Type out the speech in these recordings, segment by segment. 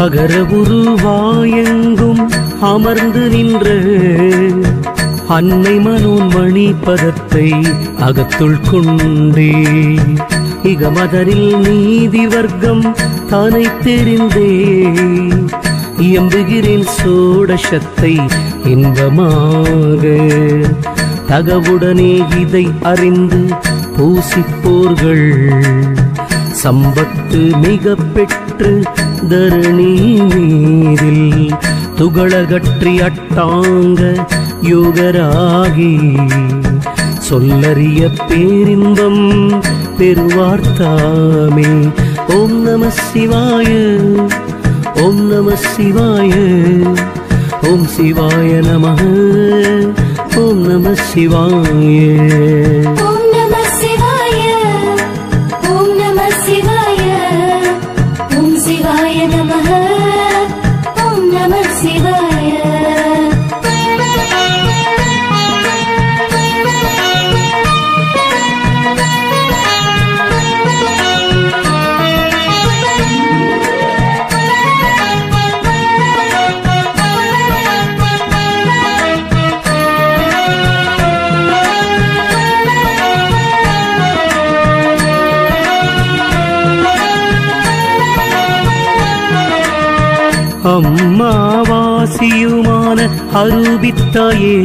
அகர உருவாயெங்கும் அமர்ந்து நின்ற அன்னை மனோன்மணி பதத்தை அகத்துள் கொண்டே இகமதரில் நீதி வர்க்கம் தானை தெரிந்தே இயம்புகிறேன் சோடசத்தை இன்பமாக தகவுடனே இதை அறிந்து பூசிப்போர்கள் சம்பத்து மிக பெற்று தரணி மீதில் துகளகற்றி அட்டாங்க யோகராகி சொல்லறிய பேரின்பம் பெருவார்த்தாமே. ஓம் நம சிவாய, ஓம் நம சிவாய, ஓம் சிவாய நம, ஓம் நம சிவாய. அம்மாவாசியுமான அருபித்தாயே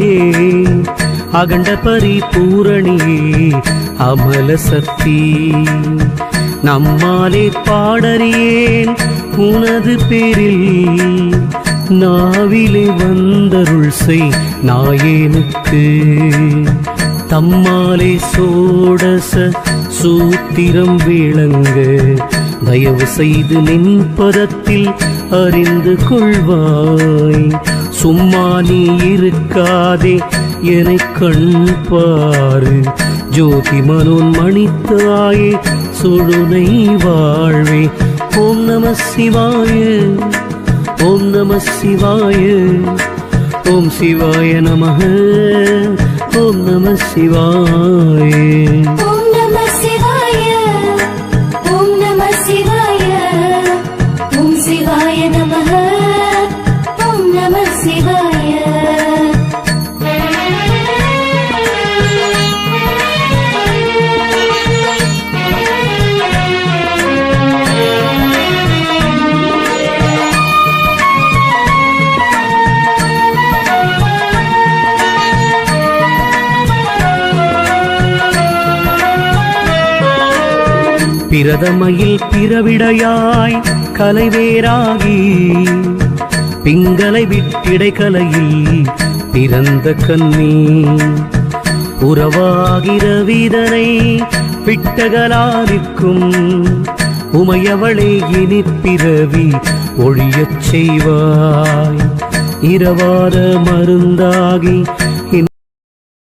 அகண்ட பரிபூரணியே அமல சக்தி நம்மாலே பாடறியேன் உனது பேரில் நாவிலே வந்தருள் செய் நாயேனுக்கு தம்மாலே சோடச சூத்திரம் விளங்க தயவு செய்து நின் பதத்தில் அறிந்து கொள்வாய். சும்மா நீ இருக்காதே என கண் பாரு ஜோதி மனோன்மணித்தாயே சுழுனை வாழ்வே. ஓம் நம சிவாய, ஓம் நம சிவாய, ஓம் சிவாய நம, ஓம் நம சிவாய. பிரதமையில் பிறவிடையாய் கலைவேராகி பிங்களை விட்டிடைக்கலையில் பிறந்த கண்ணி உறவாகிற வீதனை விட்டகலாரிக்கும் உமையவளை இனி பிறவி ஒழியச் செய்வாய். இரவாத மருந்தாகி